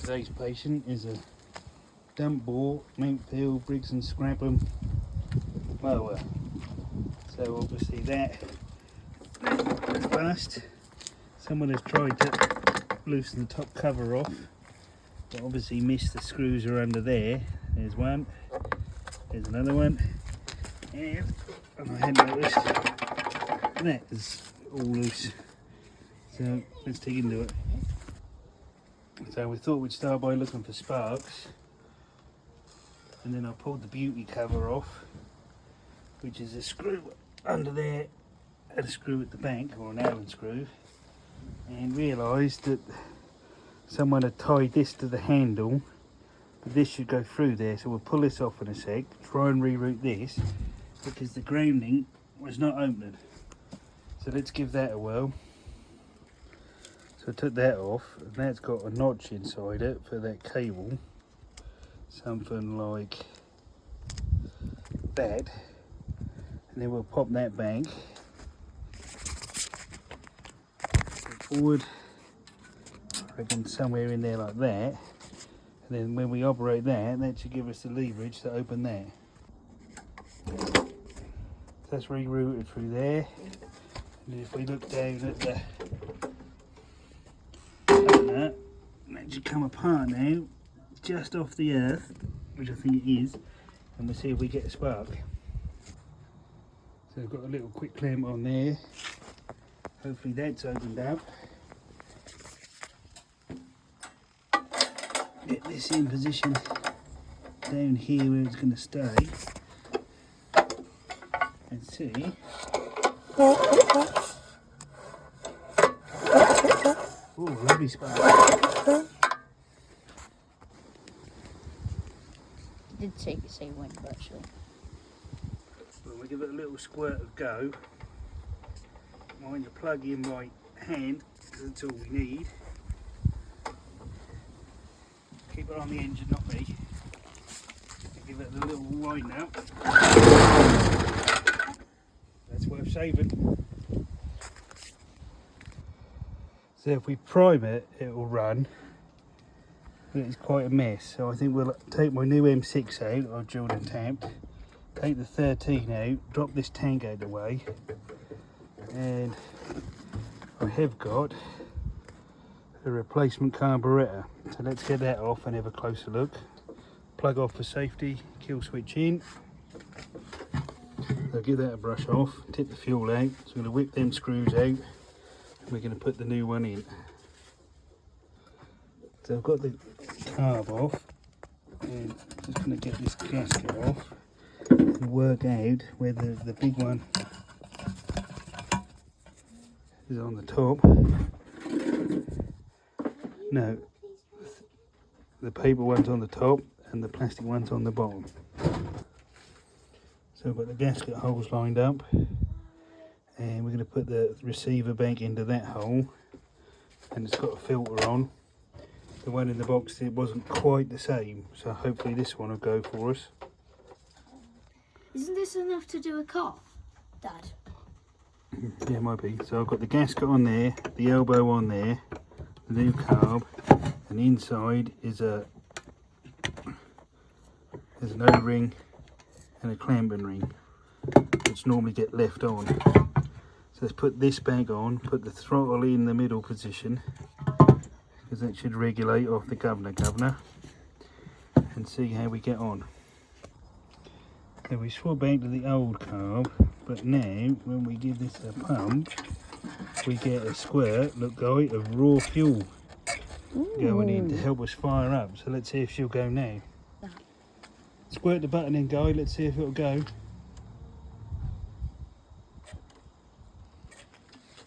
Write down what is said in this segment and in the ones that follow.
Today's patient is a dump bore Mountfield Briggs and Scrabham mower. So obviously that's bust. Someone has tried to loosen the top cover off, but obviously missed the screws are under there. There's one, there's another one, and I hadn't noticed that is all loose. So let's dig into it. So we thought we'd start by looking for sparks, and then I pulled the beauty cover off, which is a screw under there and a screw at the back, or an Allen screw, and realised that someone had tied this to the handle, but this should go through there. So we'll pull this off in a sec, try and reroute this, because the grounding was not opening. So let's give that a whirl. So I took that off, and that's got a notch inside it for that cable, something like that, and then we'll pop that back, forward, I reckon somewhere in there like that, and then when we operate that, that should give us the leverage to open that. So that's rerouted through there, and if we look down at the that should come apart now, just off the earth, which I think it is, and we'll see if we get a spark. So I've got a little quick clamp on there, hopefully that's opened up. Get this in position down here where it's going to stay, and see. Oh, lovely spark. Did say wind, actually. Well, we'll give it a little squirt of go. Mind to plug in my hand, because that's all we need. Keep it on the engine, not me. Give it a little wind up. That's worth saving. So if we prime it, it will run, but it's quite a mess. So I think we'll take my new M6 out, I've drilled and tamped, take the 13 out, drop this tank out of the way, and I have got a replacement carburettor. So let's get that off and have a closer look. Plug off for safety, kill switch in. I'll give that a brush off, tip the fuel out, so I'm going to whip them screws out. We're going to put the new one in. So I've got the carb off, and just going to get this gasket off and work out where the big one is on the top. No, the paper one's on the top and the plastic one's on the bottom. So I've got the gasket holes lined up, and we're going to put the receiver back into that hole, and it's got a filter on. The one in the box, it wasn't quite the same, so hopefully this one will go for us. Isn't this enough to do a car, Dad? Yeah, it might be. So I've got the gasket on there, the elbow on there, the new carb, and inside is there's an O-ring and a clamping ring, which normally get left on. So let's put this back on, put the throttle in the middle position, because that should regulate off the governor, and see how we get on. So we swap back to the old carb, but now when we give this a pump, we get a squirt, look guy, of raw fuel going in to help us fire up. So let's see if she'll go now. Squirt the button in, guy, let's see if it'll go.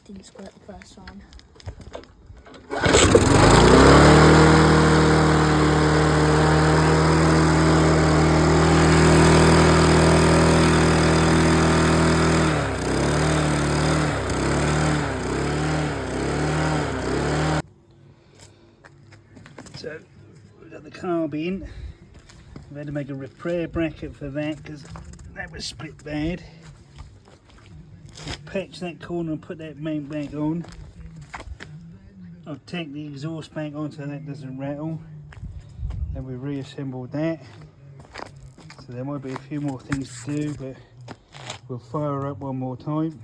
Didn't squirt the first one. So we've got the carb in. We've had to make a repair bracket for that because that was split bad. Patch that corner and put that mount back on. I've tacked the exhaust back on so that doesn't rattle. Then we reassembled that. So there might be a few more things to do, but we'll fire her up one more time.